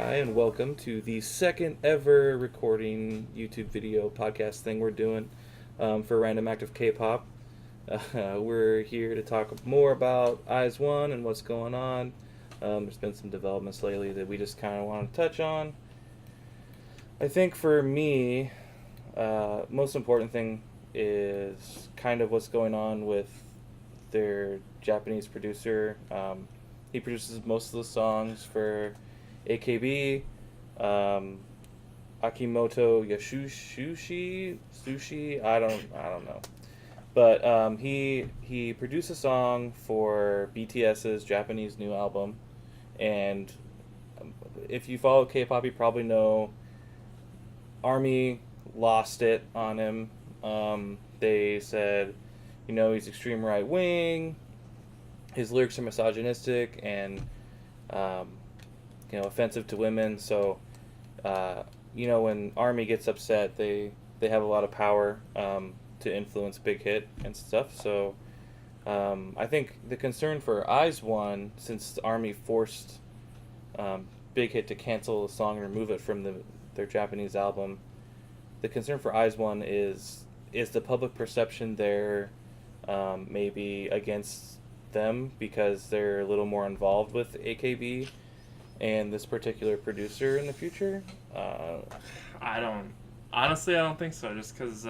Hi, and welcome to the second ever recording YouTube video podcast thing we're doing for Random Act of Kpop. We're here to talk more about Eyes One and what's going on. There's been some developments lately that we just kind of want to touch on. I think for me, most important thing is kind of what's going on with their Japanese producer. He produces most of the songs for AKB, Akimoto Sushi. I don't know, but he produced a song for BTS's Japanese new album, and if you follow K-pop, you probably know Army lost it on him. They said, he's extreme right wing. His lyrics are misogynistic and offensive to women. So, when Army gets upset, they have a lot of power to influence Big Hit and stuff. So, I think the concern for Eyes One, since the Army forced Big Hit to cancel the song and remove it from their Japanese album, the concern for Eyes One is the public perception there maybe against them because they're a little more involved with AKB and this particular producer in the future? I don't think so. Just because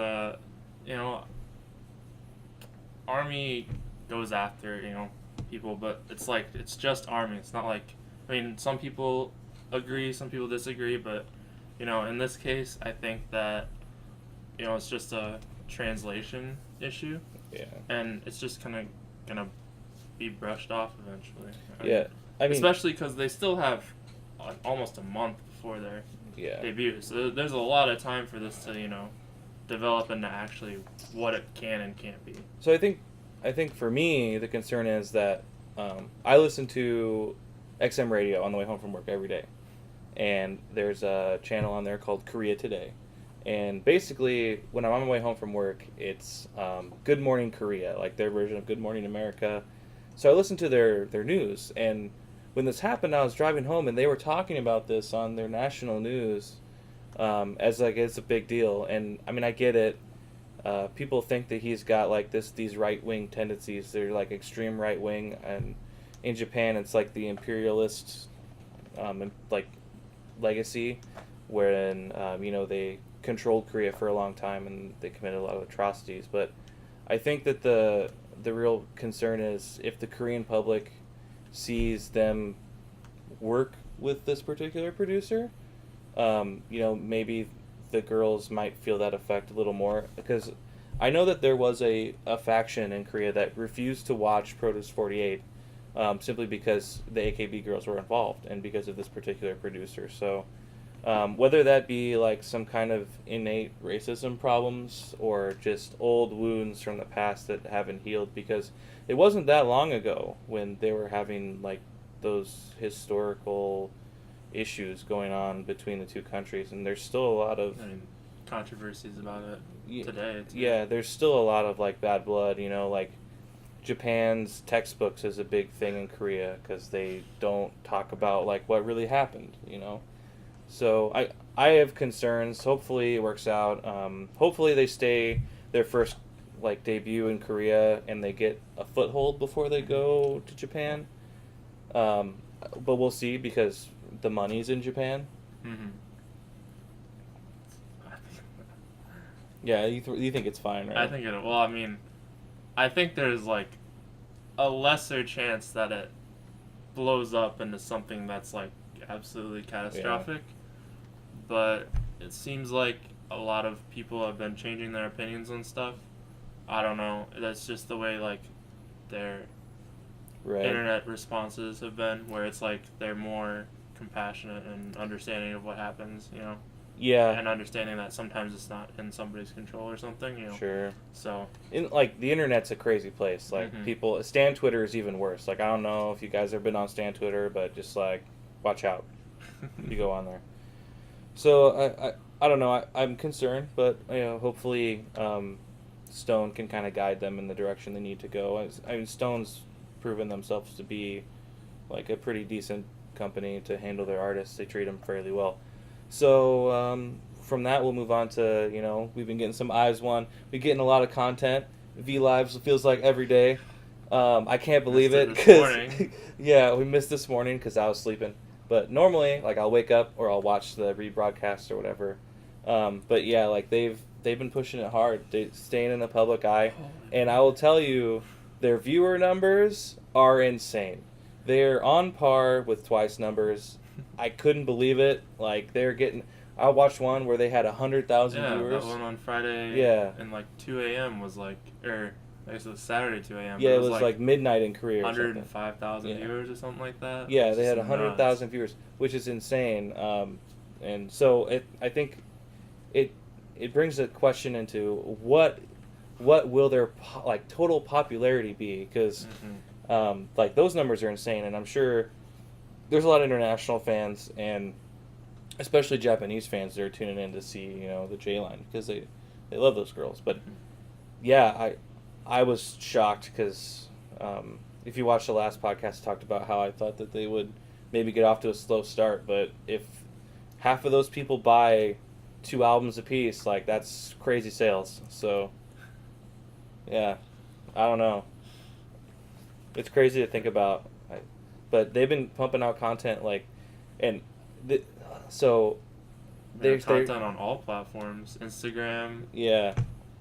Army goes after people, but it's just Army. It's not like, some people agree, some people disagree, but in this case, I think that it's just a translation issue. Yeah. And it's just kind of gonna be brushed off eventually. Yeah. Especially because they still have almost a month before their debut, so there's a lot of time for this to develop into actually what it can and can't be. So I think for me the concern is that I listen to XM radio on the way home from work every day, and there's a channel on there called Korea Today, and basically when I'm on my way home from work, it's Good Morning Korea, like their version of Good Morning America. So I listened to their news, and when this happened, I was driving home, and they were talking about this on their national news as like it's a big deal. And I get it. People think that he's got like these right wing tendencies. They're like extreme right wing, and in Japan, it's like the imperialist like legacy, wherein they controlled Korea for a long time and they committed a lot of atrocities. But I think that the real concern is if the Korean public sees them work with this particular producer, maybe the girls might feel that effect a little more, because I know that there was a faction in Korea that refused to watch Produce 48 simply because the AKB girls were involved and because of this particular producer. So whether that be like some kind of innate racism problems or just old wounds from the past that haven't healed, because it wasn't that long ago when they were having like those historical issues going on between the two countries, and there's still a lot of controversies about it today. Yeah, there's still a lot of like bad blood, like Japan's textbooks is a big thing in Korea because they don't talk about like what really happened, So I have concerns. Hopefully it works out. Hopefully they stay their first like debut in Korea and they get a foothold before they go to Japan. But we'll see because the money's in Japan. Mm-hmm. Yeah, you think it's fine, right? I think it. Well, I think there's like a lesser chance that it blows up into something that's like absolutely catastrophic. Yeah. But it seems like a lot of people have been changing their opinions on stuff. I don't know. That's just the way like their internet responses have been, where it's like they're more compassionate and understanding of what happens, Yeah. And understanding that sometimes it's not in somebody's control or something, Sure. So the internet's a crazy place. Like people, Stan Twitter is even worse. Like I don't know if you guys have been on Stan Twitter, but just like watch out. You go on there. So I don't know. I'm concerned, but hopefully Stone can kind of guide them in the direction they need to go. Stone's proven themselves to be like a pretty decent company to handle their artists. They treat them fairly well. So from that, we'll move on to, we've been getting some IZ*ONE. We're getting a lot of content. V Lives feels like every day. I can't believe it because yeah, we missed this morning because I was sleeping. But normally, like, I'll wake up or I'll watch the rebroadcast or whatever. But yeah, like they've been pushing it hard. They staying in the public eye, and I will tell you, their viewer numbers are insane. They're on par with Twice numbers. I couldn't believe it. Like, they're getting. I watched one where they had 100,000 viewers. Yeah, that one on Friday. Yeah. And like 2 a.m. was like, or I guess it was Saturday 2 a.m. Yeah, it was like midnight in Korea. 105,000 viewers or something like that. Yeah, they had 100,000 viewers, which is insane. And so I think it brings a question into what will their total popularity be, because like those numbers are insane, and I'm sure there's a lot of international fans and especially Japanese fans that are tuning in to see the J line because they love those girls. But yeah, I was shocked because if you watched the last podcast, I talked about how I thought that they would maybe get off to a slow start, but if half of those people buy 2 albums a piece, like, that's crazy sales. So yeah, I don't know. It's crazy to think about, but they've been pumping out content so they're content on all platforms. Instagram. Yeah,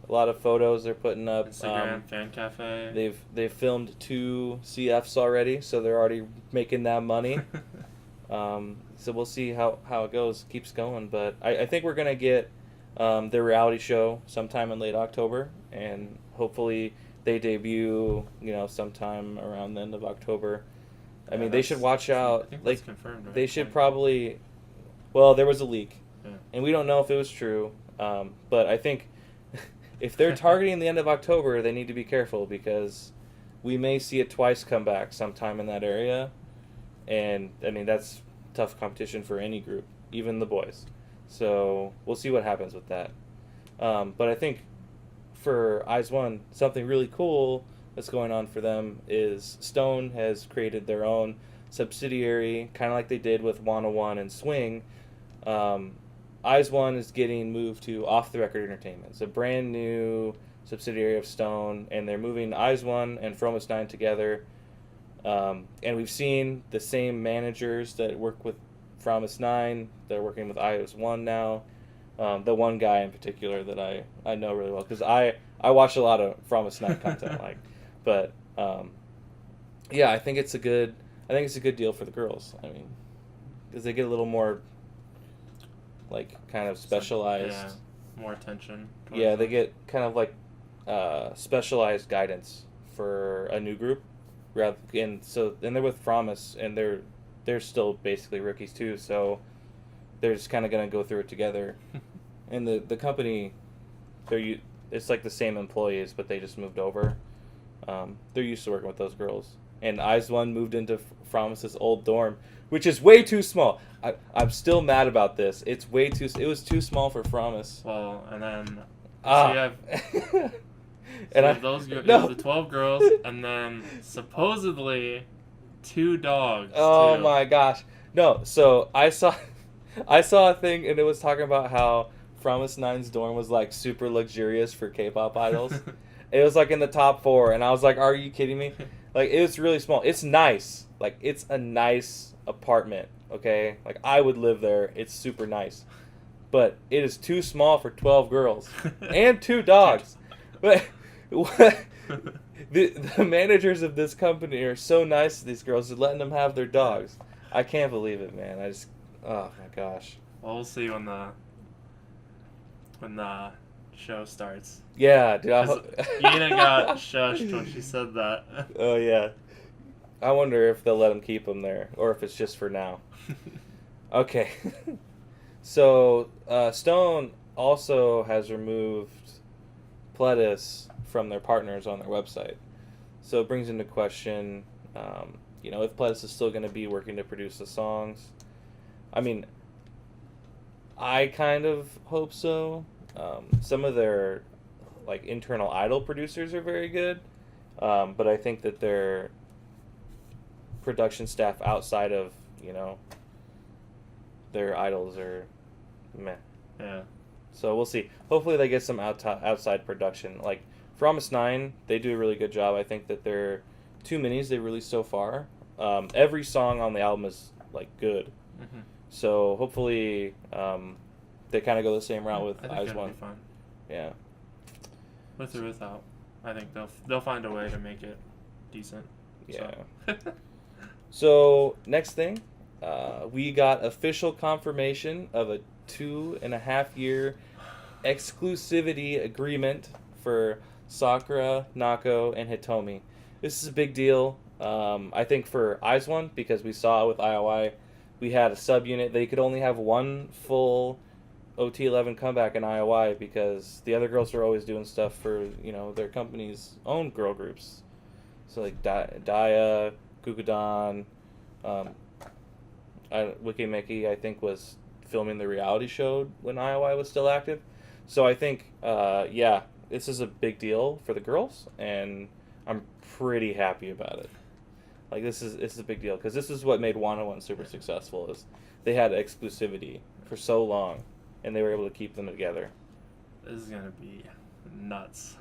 a lot of photos they're putting up. Instagram, Fan Cafe. They've filmed 2 CFs already, so they're already making that money. So we'll see how it goes. Keeps going, but I think we're gonna get their reality show sometime in late October, and hopefully they debut sometime around the end of October. I mean, they should watch out. I think that's confirmed, right? They should probably. Well, there was a leak, yeah, and we don't know if it was true. But I think if they're targeting the end of October, they need to be careful because we may see it Twice come back sometime in that area, and I mean that's tough competition for any group, even the boys. So we'll see what happens with that. But I think for IZ*ONE, something really cool that's going on for them is Stone has created their own subsidiary, kind of like they did with 101 and Swing. IZ*ONE is getting moved to Off the Record Entertainment. It's a brand new subsidiary of Stone, and they're moving IZ*ONE and Fromus 9 together. And we've seen the same managers that work with Fromus 9. They're working with IZ*ONE now. The one guy in particular that I know really well, because I watch a lot of Fromus 9 content. But yeah, I think it's a good deal for the girls. I mean, because they get a little more kind of specialized. Yeah, more attention. Yeah, they get kind of specialized guidance for a new group. And they're with Fromus, and they're still basically rookies too, so they're just kind of going to go through it together. And the company, it's like the same employees, but they just moved over. They're used to working with those girls. And IZ*ONE moved into Fromus's old dorm, which is way too small. I'm still mad about this. It was too small for Fromus. Well, and then so you have the 12 girls, and then supposedly 2 dogs. Oh too. my gosh. No, so I saw a thing, and it was talking about how Fromus 9's dorm was super luxurious for K-pop idols. It was in the top 4, and I was like, are you kidding me? It was really small. It's nice. It's a nice apartment, okay? I would live there. It's super nice. But it is too small for 12 girls and 2 dogs. But the managers of this company are so nice to these girls, they're letting them have their dogs. I can't believe it, man. Oh my gosh. Well, we'll see when the show starts. Yeah, dude. Yena got shushed when she said that. Oh yeah. I wonder if they'll let them keep them there, or if it's just for now. Okay. So Stone also has removed Pledis from their partners on their website. So it brings into question, if Pledis is still going to be working to produce the songs. I mean, I kind of hope so. Some of their internal idol producers are very good, but I think that their production staff outside of you know, their idols are meh. Yeah. So we'll see. Hopefully they get some outside production. Like Promise 9, they do a really good job. I think that their 2 minis they released so far, every song on the album is like good. Mm-hmm. So hopefully they kind of go the same route with I think Eyes it'll One. be fun. Yeah. With or without, I think they'll find a way to make it decent. Yeah. So. So next thing, we got official confirmation of a 2.5 year exclusivity agreement for Sakura, Nako, and Hitomi. This is a big deal. I think for Eyes One, because we saw with IOI, we had a subunit. They could only have one full OT11 comeback in IOI because the other girls are always doing stuff for their company's own girl groups. So like Daya, Gugudan, Wikimeki, I think was filming the reality show when IOI was still active. So I think, this is a big deal for the girls, and I'm pretty happy about it. Like this is a big deal because this is what made 101 super successful. Is they had exclusivity for so long, and they were able to keep them together. This is gonna be nuts.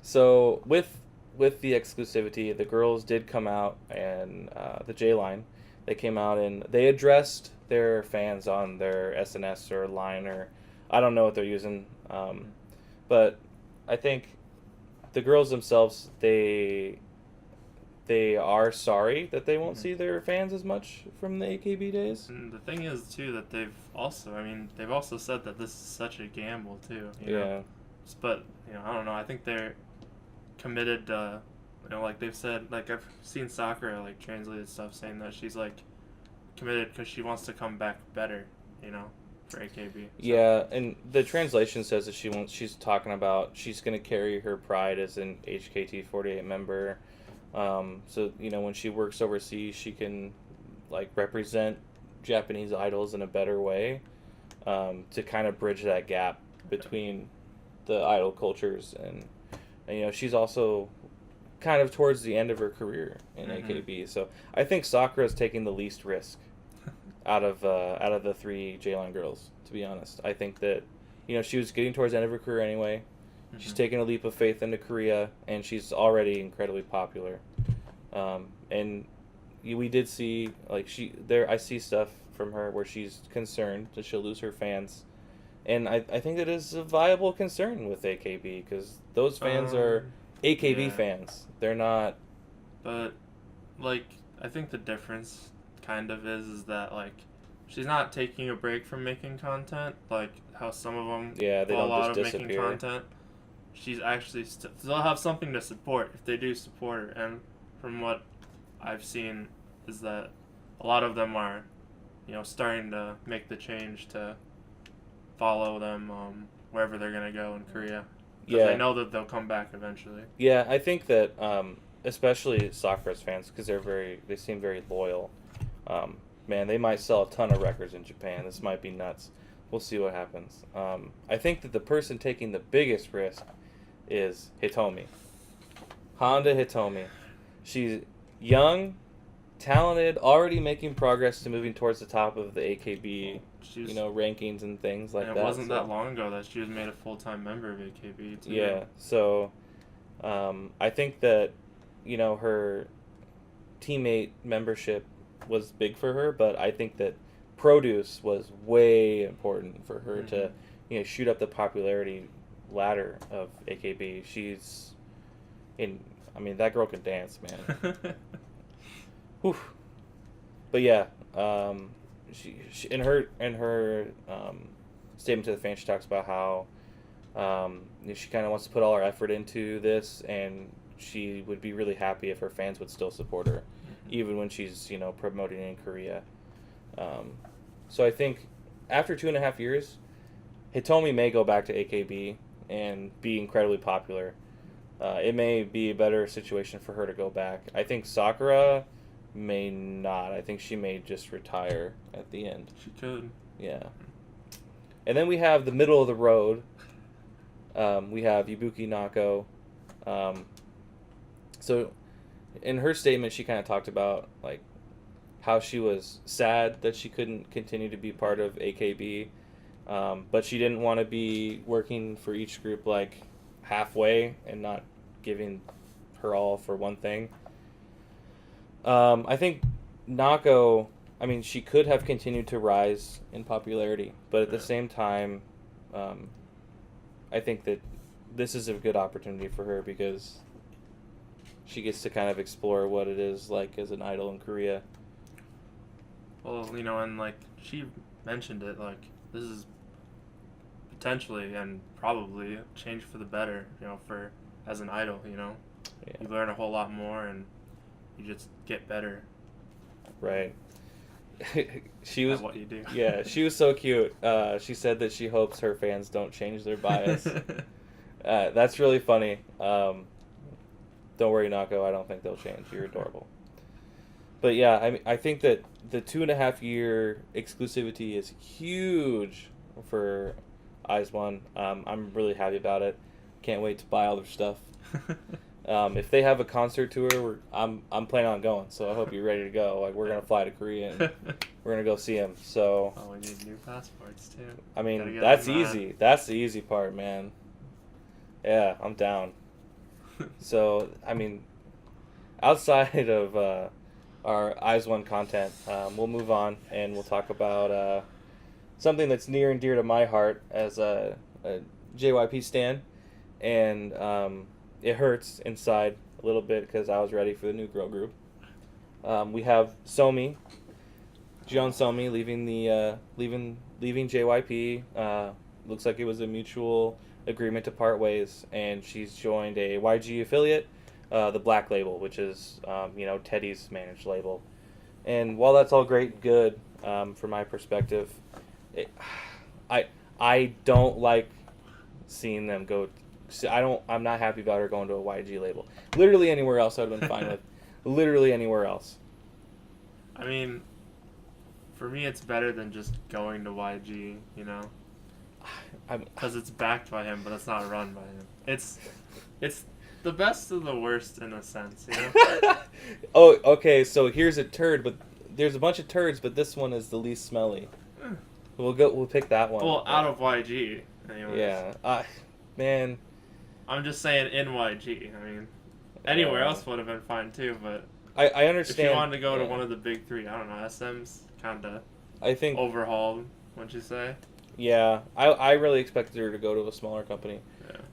So with the exclusivity, the girls did come out, and the J line, they came out and they addressed their fans on their SNS or line, or I don't know what they're using, but I think the girls themselves they are sorry that they won't see their fans as much from the AKB days. And the thing is too that they've also said that this is such a gamble too. You know? But I don't know. I think they're committed. Like they've said, like I've seen Sakura like translated stuff saying that she's like committed because she wants to come back better. For AKB. So. Yeah, and the translation says that she's talking about she's going to carry her pride as an HKT48 member. So when she works overseas, she can like represent Japanese idols in a better way, to kind of bridge that gap between the idol cultures, and she's also kind of towards the end of her career in AKB. So I think Sakura's taking the least risk out of the three J-Line girls, to be honest. I think that she was getting towards the end of her career anyway. She's taking a leap of faith into Korea, and she's already incredibly popular. And we did see I see stuff from her where she's concerned that she'll lose her fans, and I think that is a viable concern with AKB because those fans are AKB fans. They're not. But I think the difference kind of is that she's not taking a break from making content like how some of them they fall don't out just of disappear. making content. She's actually they'll have something to support if they do support her, and from what I've seen is that a lot of them are starting to make the change to follow them wherever they're gonna go in Korea. Because they know that they'll come back eventually. Yeah, I think that especially Sakura's fans, because they seem very loyal. Man, they might sell a ton of records in Japan. This might be nuts. We'll see what happens. I think that the person taking the biggest risk is Hitomi. Honda Hitomi. She's young, talented, already making progress to moving towards the top of the AKB, rankings and things like that. It wasn't that long ago that she was made a full-time member of AKB, too. Yeah, so I think that, her teammate membership was big for her, but I think that produce was way important for her to, shoot up the popularity ladder of AKB. That girl can dance, man. Whew. But yeah, she in her statement to the fans, she talks about how she kind of wants to put all her effort into this, and she would be really happy if her fans would still support her, even when she's promoting in Korea. So I think after 2.5 years, Hitomi may go back to AKB and be incredibly popular. It may be a better situation for her to go back. I think Sakura may not. I think she may just retire at the end. She could. Yeah. And then we have the middle of the road. We have Ibuki Nako. So in her statement, she kind of talked about how she was sad that she couldn't continue to be part of AKB, but she didn't want to be working for each group like halfway and not giving her all for one thing. I think Nako, I mean, she could have continued to rise in popularity, but at the same time, I think that this is a good opportunity for her because she gets to kind of explore what it is like as an idol in Korea. Well, you know, and like she mentioned it, like this is potentially and probably a change for the better, you know, for as an idol, you know. Yeah. You learn a whole lot more and you just get better. Right. She was at what you do. Yeah, she was so cute. She said that she hopes her fans don't change their bias. That's really funny. Don't worry, Nako. I don't think they'll change. You're adorable. But yeah, I think that the 2.5 year exclusivity is huge for Eyes One. I'm really happy about it. Can't wait to buy all their stuff. If they have a concert tour, I'm planning on going. So I hope you're ready to go. Like we're gonna fly to Korea and we're gonna go see them. So. Oh, we need new passports too. I mean, that's easy. That's the easy part, man. Yeah, I'm down. So, I mean, outside of our Eyes One content, we'll move on and we'll talk about something that's near and dear to my heart as a JYP stan, and it hurts inside a little bit because I was ready for the new girl group. We have Somi, Jeon Somi, leaving JYP. Looks like it was a mutual agreement to part ways, and she's joined a YG affiliate, the Black Label, which is Teddy's managed label. And while that's all great and good, from my perspective, I don't like seeing them go. I'm not happy about her going to a YG label. Literally anywhere else I would have been fine with. Literally anywhere else. I mean, for me, it's better than just going to YG, you know? Because it's backed by him, but it's not run by him. It's the best of the worst in a sense, you know? Oh, okay, so here's a turd, but there's a bunch of turds, but this one is the least smelly. We'll pick that one. Well, out of YG, anyways. Yeah. Man. I'm just saying in YG. I mean, anywhere else would have been fine too, but I understand. If you wanted to go to one of the big three, I don't know, SM's kind of overhauled, wouldn't you say? Yeah, I really expected her to go to a smaller company.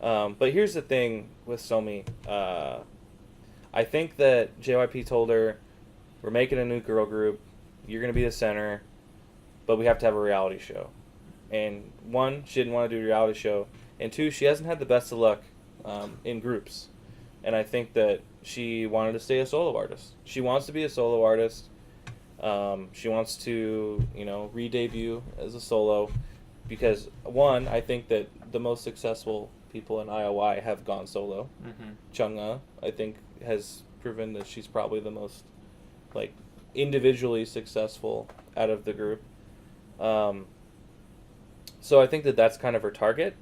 Yeah. But here's the thing with Somi. I think that JYP told her, we're making a new girl group, you're going to be the center, but we have to have a reality show. And one, she didn't want to do a reality show. And two, she hasn't had the best of luck in groups. And I think that she wanted to stay a solo artist. She wants to be a solo artist. She wants to, re-debut as a solo. Because, one, I think that the most successful people in IOI have gone solo. Mm-hmm. Chungha, I think, has proven that she's probably the most, individually successful out of the group. So I think that that's kind of her target.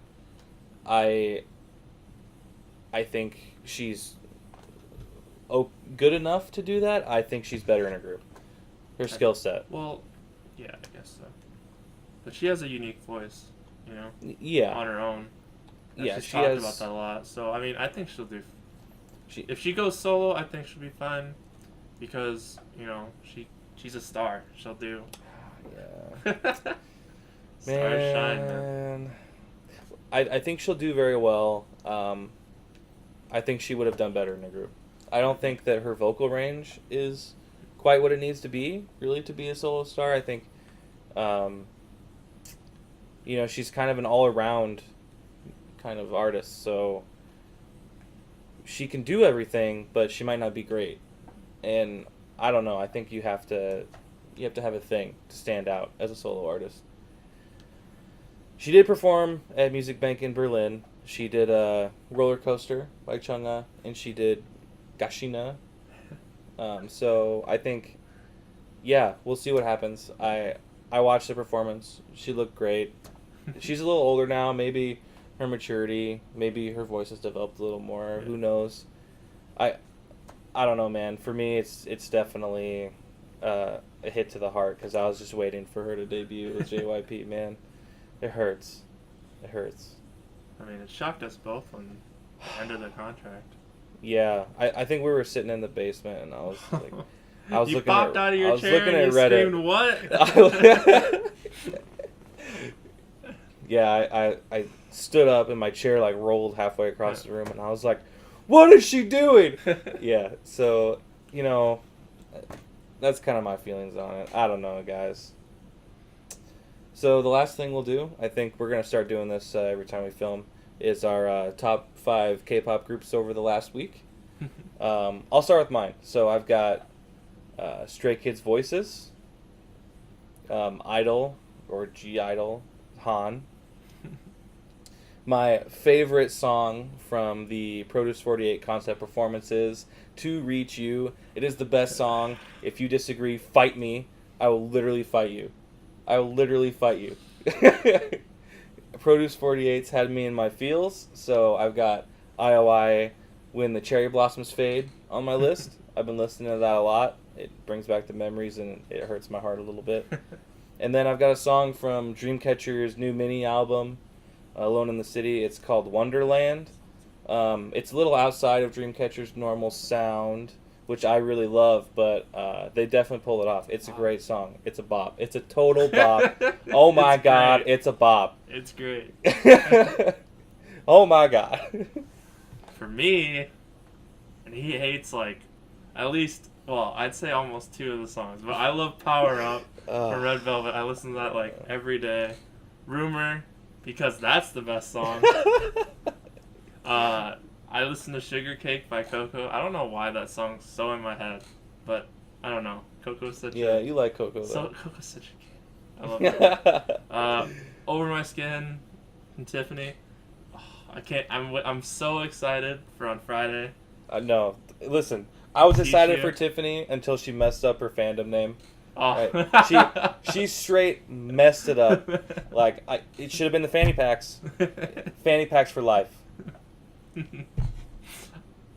I think she's good enough to do that. I think she's better in her group. Her skill set. Well, yeah, I guess so. But she has a unique voice, Yeah. on her own. And Yeah, she's talked about that a lot. So, I mean, I think she'll do... If she goes solo, I think she'll be fine. Because, she's a star. She'll do... Yeah. Star shine, man. I think she'll do very well. I think she would have done better in the group. I don't think that her vocal range is quite what it needs to be, really, to be a solo star. I think, she's kind of an all-around kind of artist, so she can do everything, but she might not be great. And I don't know. I think you have to have a thing to stand out as a solo artist. She did perform at Music Bank in Berlin. She did Roller Coaster by Chungha, and she did Gashina. So I think, we'll see what happens. I watched the performance. She looked great. She's a little older now. Maybe her maturity, maybe her voice has developed a little more. Yeah. Who knows? I don't know, man. For me, it's definitely a hit to the heart because I was just waiting for her to debut with JYP. Man, it hurts. It hurts. I mean, it shocked us both when they ended the contract. Yeah, I think we were sitting in the basement and I was like, I was you looking popped out of your chair looking and you at Reddit. screamed, "What?" Yeah, I stood up and my chair like rolled halfway across the room and I was like, what is she doing? Yeah, so, you know, that's kind of my feelings on it. I don't know, guys. So the last thing we'll do, I think we're going to start doing this every time we film, is our top 5 K-pop groups over the last week. I'll start with mine. So I've got Stray Kids Voices, Idol, or G-Idol, Han. My favorite song from the Produce 48 concept performance is To Reach You. It is the best song. If you disagree, fight me. I will literally fight you. I will literally fight you. Produce 48's had me in my feels, so I've got IOI When the Cherry Blossoms Fade on my list. I've been listening to that a lot. It brings back the memories and it hurts my heart a little bit. And then I've got a song from Dreamcatcher's new mini album, Alone in the City. It's called Wonderland. It's a little outside of Dreamcatcher's normal sound, which I really love, but they definitely pull it off. It's a great song. It's a bop. It's a total bop. Oh my god, it's a bop. It's great. Oh my god. For me, and he hates like at least, well, I'd say almost 2 of the songs, but I love Power Up from Red Velvet. I listen to that like every day. Rumor, because that's the best song. I listen to Sugar Cake by Coco. I don't know why that song's so in my head, but I don't know. Coco's such Yeah, you like Coco though. So Coco's such a kid. I love it. Over My Skin and Tiffany. Oh, I can't. I'm so excited for on Friday. No, listen. I was excited Tisha. for Tiffany until she messed up her fandom name. Oh. Right. She straight messed it up. Like it should have been the fanny packs. Fanny packs for life.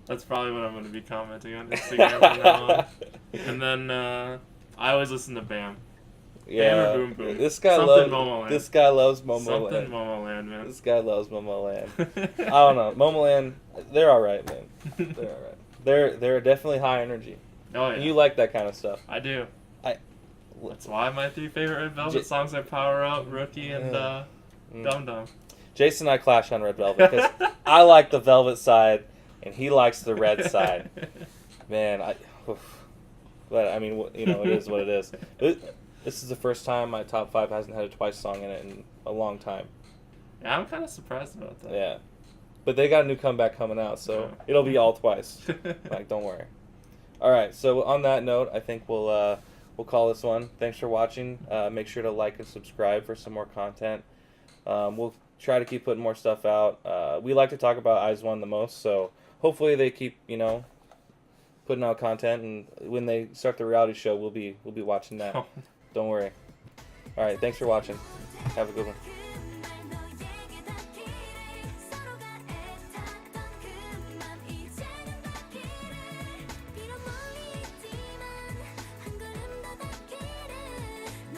That's probably what I'm going to be commenting on Instagram from now on. And then I always listen to Bam. Yeah. Bam or Boom Boom. This guy Momoland. This guy loves Momoland. Something Momoland, man. This guy loves Momoland. I don't know. Momoland, they're all right, man. They're all right. They're definitely high energy. Oh yeah. And you like that kind of stuff. I do. That's why my 3 favorite Red Velvet songs are Power Up, Rookie, and Dum Dum. Jace and I clash on Red Velvet because I like the Velvet side and he likes the red side. Man, but I mean, you know, it is what it is. This is the first time my top 5 hasn't had a Twice song in it in a long time. Yeah, I'm kind of surprised about that. Yeah, but they got a new comeback coming out, so it'll be all Twice. Like, don't worry. All right, so on that note, I think we'll call this one. Thanks for watching. Make sure to like and subscribe for some more content. We'll try to keep putting more stuff out. We like to talk about IZ*ONE the most, so hopefully they keep, you know, putting out content, and when they start the reality show, we'll be watching that. Don't worry. All right, thanks for watching. Have a good one.